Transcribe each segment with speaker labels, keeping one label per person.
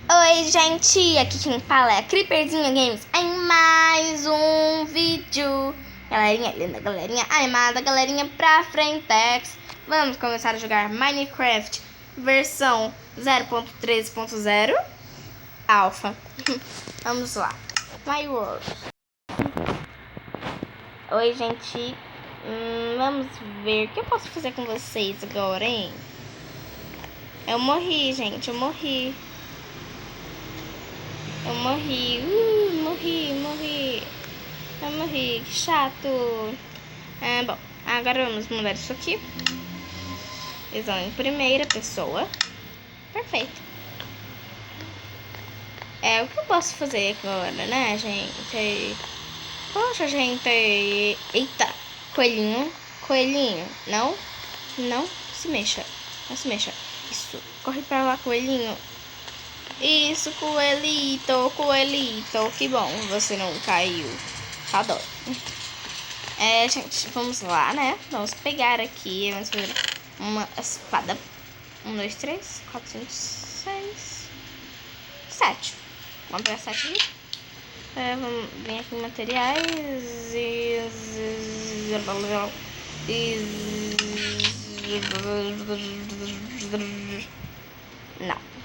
Speaker 1: Oi, gente, aqui quem fala é a Creeperzinha Games em mais um vídeo. Galerinha linda, galerinha animada, galerinha pra frentex. Vamos começar a jogar Minecraft versão 0.13.0 Alpha. Vamos lá. My World. Oi, gente. Vamos ver o que eu posso fazer com vocês agora, hein? Eu morri, gente, eu morri. Eu morri, eu morri, que chato. Bom, agora vamos mudar isso aqui. Visão em primeira pessoa. Perfeito. O que eu posso fazer agora, né, gente? Poxa, gente. Eita, coelhinho, coelhinho. Não se mexa, não se mexa. Isso, corre pra lá, coelhinho. Isso, coelhito, coelhito. Que bom, você não caiu. Adoro. Gente, vamos lá, né? Vamos pegar aqui. Vamos fazer uma espada. 1, 2, 3, 4, 5, 6, 7. Vamos pegar 7 aqui. Vamos vir aqui em materiais. Não.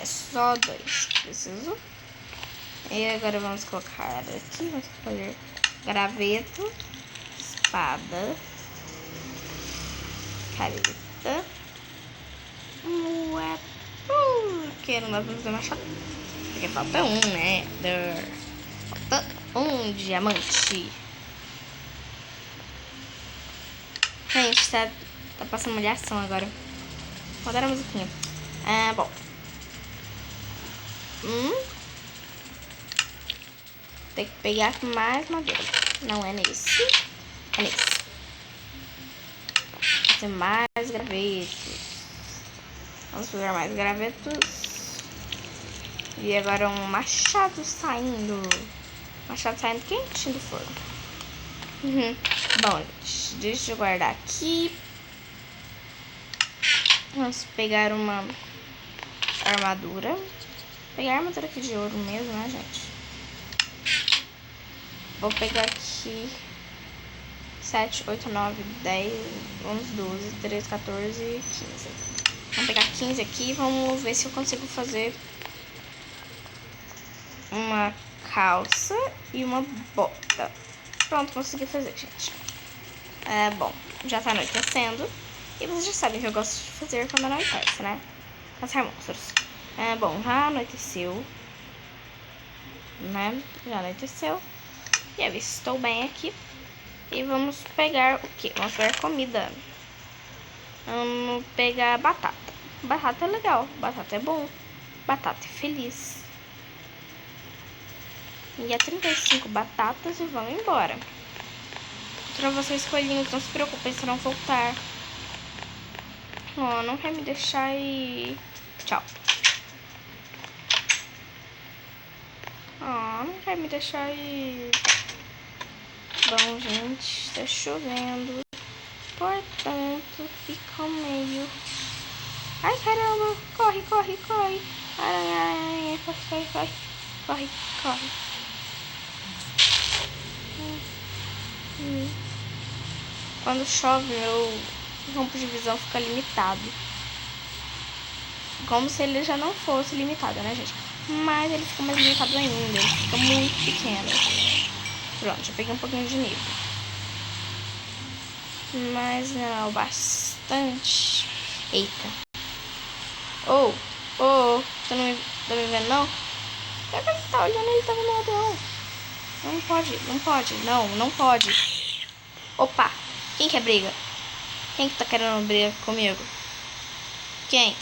Speaker 1: Só 2 preciso. E agora vamos colocar aqui, vamos escolher graveto, espada, careta, porque não dá pra fazer machado, porque falta um, né? Falta um diamante. Gente, tá passando molhação agora. Vou dar a musiquinha. Bom. Tem que pegar mais madeira. Não é nesse. É nesse. Fazer mais gravetos. Vamos pegar mais gravetos. E agora um machado saindo. Machado saindo quentinho do forno. Bom, deixa eu guardar aqui. Vamos pegar uma armadura. Vou pegar a armadura aqui de ouro mesmo, né, gente? Vou pegar aqui 7, 8, 9, 10, 11, 12, 13, 14, 15. Vamos pegar 15 aqui e vamos ver se eu consigo fazer uma calça e uma bota. Pronto, consegui fazer, gente. Bom, já tá anoitecendo. E vocês já sabem que eu gosto de fazer quando anoitece, né? Caçar monstros. Bom, já anoiteceu. Né? Já anoiteceu. E eu estou bem aqui. E vamos pegar o que? Vamos pegar comida. Vamos pegar batata. Batata é legal. Batata é bom. Batata é feliz. E é 35 batatas e vamos embora. Pra vocês, coelhinhos, não se preocupem se não voltar. Não quer me deixar ir. Tchau. Não quer me deixar ir. Bom, gente, tá chovendo. Portanto, fica meio... Ai, caramba. Corre, corre, corre. Aranha, corre, corre, corre. Corre, corre. Quando chove, meu campo de visão fica limitado. Como se ele já não fosse limitado, né, gente? Mas ele fica mais limitado ainda. Ele fica muito pequeno. Pronto, já peguei um pouquinho de nível. Mas não, bastante. Eita. Você não tá me vendo, não? Por que você tá olhando? Ele tava no aldeão. Não pode, não pode. Não pode. Opa, quem quer briga? Quem que tá querendo briga comigo? Quem?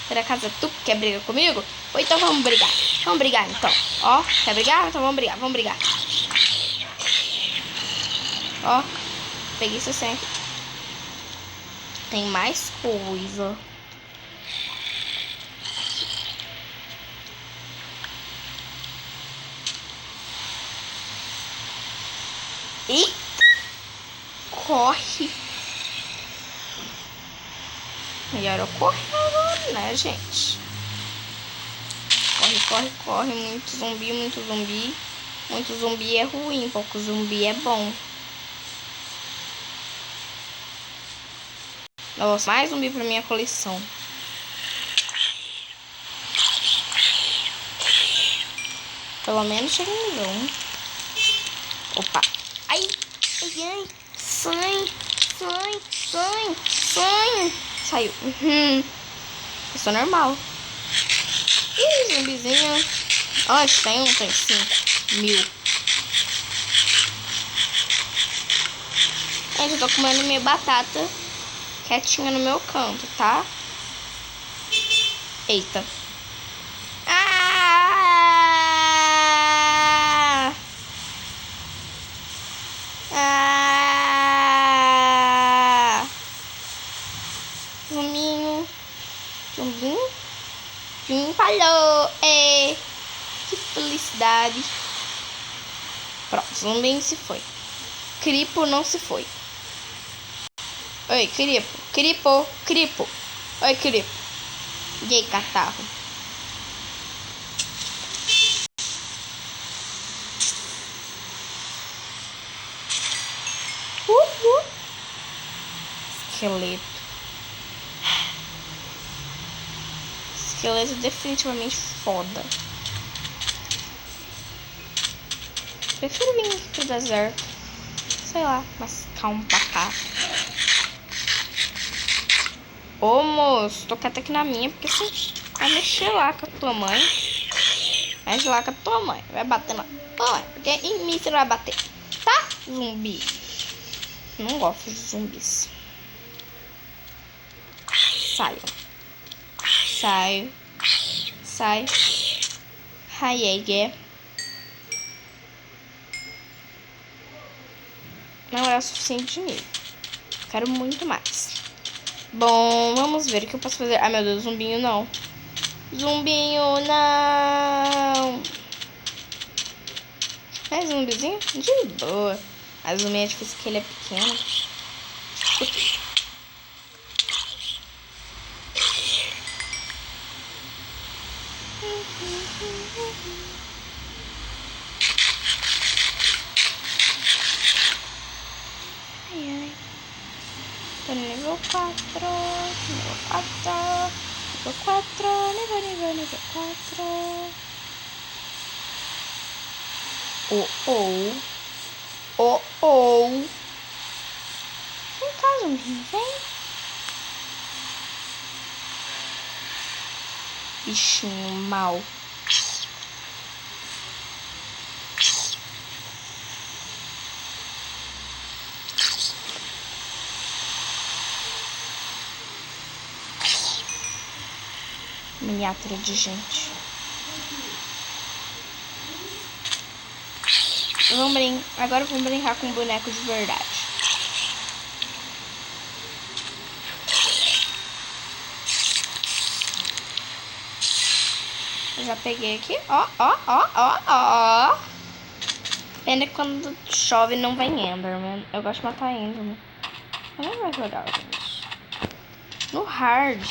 Speaker 1: Será que tu quer briga comigo? Ou então vamos brigar. Vamos brigar então. Ó, quer brigar? Então vamos brigar, vamos brigar. Ó, peguei seu sangue. Tem mais coisa. Eita! Corre! Melhor eu correr agora, né, gente? Corre, corre, corre. Muito zumbi, muito zumbi. Muito zumbi é ruim, pouco zumbi é bom. Nossa, mais zumbi pra minha coleção. Pelo menos chega no nível 1. Opa. Ai, ai, ai. Sangue, sangue, sangue, sangue. Saiu. Isso é normal. Ih, zumbizinho. Oxe, tem 5.000. Gente, eu tô comendo minha batata quietinha no meu canto, tá? Eita. Ah! Ah! Zumbinho. Zumbinho? Zumbinho falou. É. Que felicidade. Pronto, zumbinho se foi. Cripo não se foi. Oi, Cripo. Cripo. Cripo. Oi, Cripo. E aí, catarro? Esqueleto. Esqueleto definitivamente foda. Prefiro vir aqui pro deserto. Sei lá, mas calma pra cá. Ô, moço, tô quieto aqui na minha, porque você vai mexer lá com a tua mãe. Mexe lá com a tua mãe. Vai bater na tua mãe, porque em mim você não vai bater. Tá, zumbi? Não gosto de zumbis. Saio. Saio. Sai. Raiege. Não é o suficiente de mim. Quero muito mais. Bom, vamos ver o que eu posso fazer. Ai, meu Deus, zumbinho não. Zumbinho não. É zumbizinho? De boa. A zumbi é difícil porque ele é pequeno. Ai, ai. Tô no nível 4. Nível 4. Nível 4. Nível 4. Oh, oh. Oh, oh. Vem cá, zumbi. Vem. Bichinho mau. Miniatura de gente. Agora vamos brincar com um boneco de verdade. Eu já peguei aqui. Ó, ó, ó, ó, ó. Pena que quando chove não vem Enderman. Eu gosto de matar Enderman. Mas não vai jogar, gente. No hard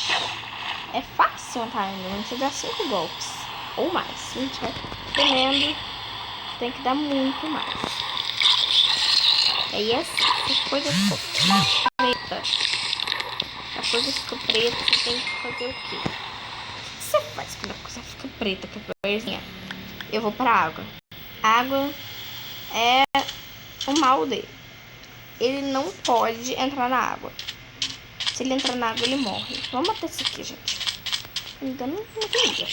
Speaker 1: é fácil matar Enderman. Você dá 5 golpes. Ou mais. Se a gente vai tremendo, tem que dar muito mais. Aí assim, se a coisa ficou preta. Se a coisa ficou preta, você tem que fazer o quê? O que você faz quando a coisa fica preta? Eu vou pra água. Água é o mal dele. Ele não pode entrar na água. Se ele entrar na água, ele morre. Vamos matar esse aqui, gente. Ainda não queria.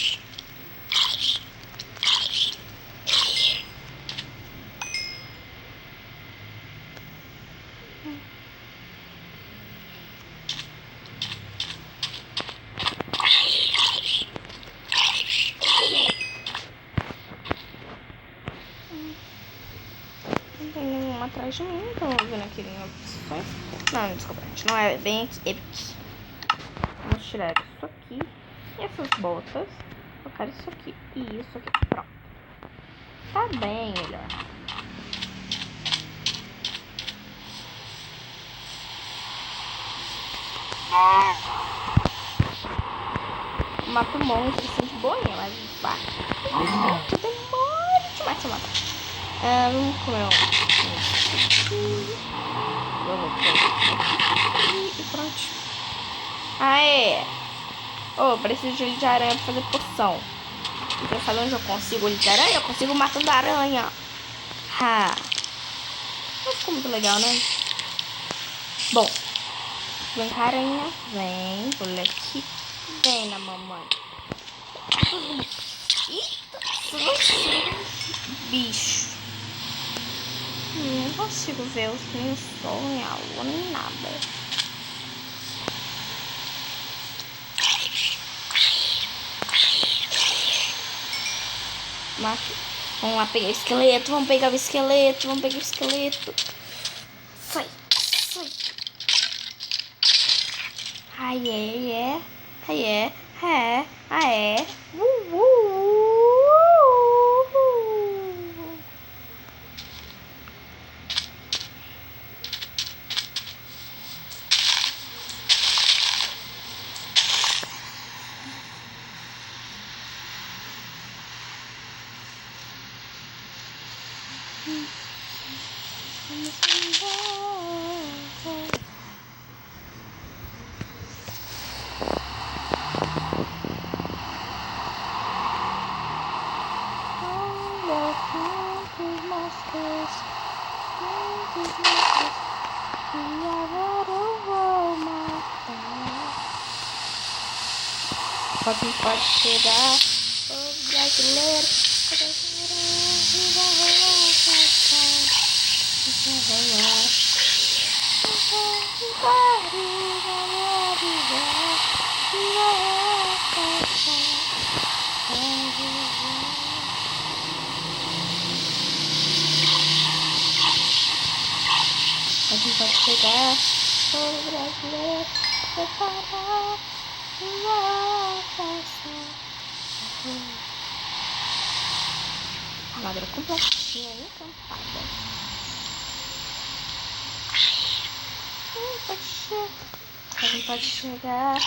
Speaker 1: Não tem nenhuma atrás de mim. Então, vendo aqui em opções. Não, desculpa, gente. Não é bem aqui. É aqui. Vamos tirar isso aqui. E essas botas. Colocar isso aqui. E isso aqui. Pronto. Tá bem melhor. mata o monstro assim de boinha, mas vai. Eu demoro demais pra matar. Vamos comer um. E pronto. Aê! Preciso de olho de aranha pra fazer poção. Pra saber onde eu consigo olho de aranha, eu consigo matando a aranha. Não ficou muito legal, né? Bom. Vem cá, aranha. Vem. Pula aqui. Vem na mamãe. Eita. Bicho. Não consigo ver nem o sol, nem a lua, nem nada. Vamos lá pegar o esqueleto. Vamos pegar o esqueleto. Sai. Aê. Pode chegar, o brasileiro. Pode chegar, o brasileiro. Preparar uma festa. Armadura completinha, encantada. Pode chegar,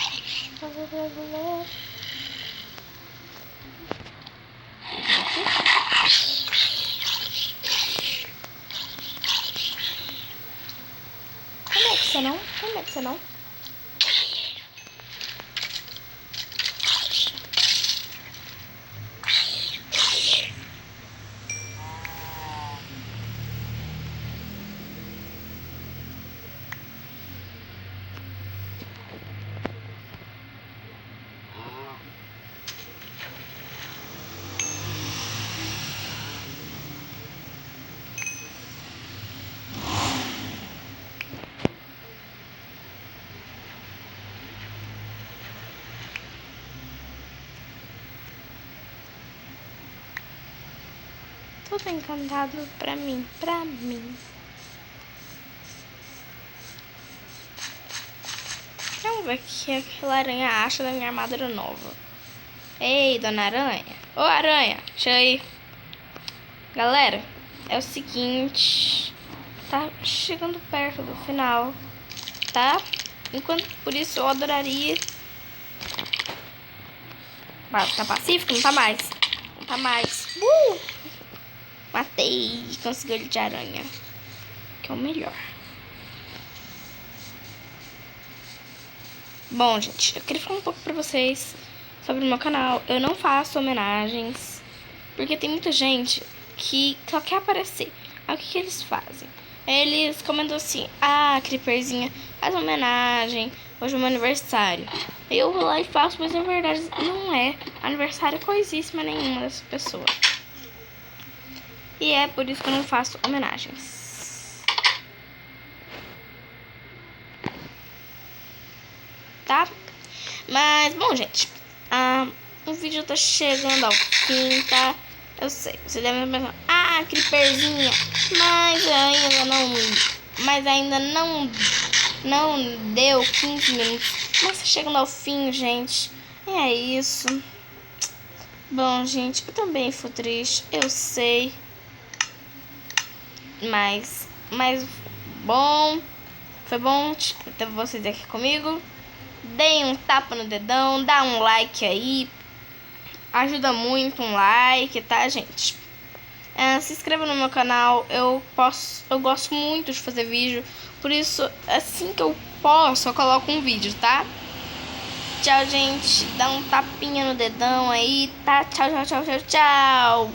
Speaker 1: o brasileiro. Como é que você não? Tudo encantado pra mim. Vamos ver o que aquela aranha acha da minha armadura nova. Ei, dona aranha. Ô, aranha, chega aí. Galera, é o seguinte. Tá chegando perto do final, tá? Por isso eu adoraria... Tá pacífico? Não tá mais. Matei. Consegui olho de aranha, que é o melhor. Bom, gente, eu queria falar um pouco pra vocês sobre o meu canal. Eu não faço homenagens, porque tem muita gente que só quer aparecer. Aí o que eles fazem? Eles comentam assim: Creeperzinha, faz uma homenagem, hoje é meu aniversário. Eu vou lá e faço, mas na verdade não é aniversário coisíssima nenhuma dessa pessoa. E é por isso que eu não faço homenagens. Tá? Mas, bom, gente, o vídeo tá chegando ao fim, tá? Eu sei, você deve estar pensando, Creeperzinha, mas ainda não deu 15 minutos. Mas tá chegando ao fim, gente. E é isso. Bom, gente, eu também fui triste, eu sei. Mas foi bom ter vocês aqui comigo. deem um tapa no dedão, dá um like aí. Ajuda muito um like, tá, gente? Se inscreva no meu canal. Eu gosto muito de fazer vídeo. Por isso, assim que eu posso, eu coloco um vídeo, tá? Tchau, gente. Dá um tapinha no dedão aí, tá? Tchau, tchau, tchau, tchau, tchau.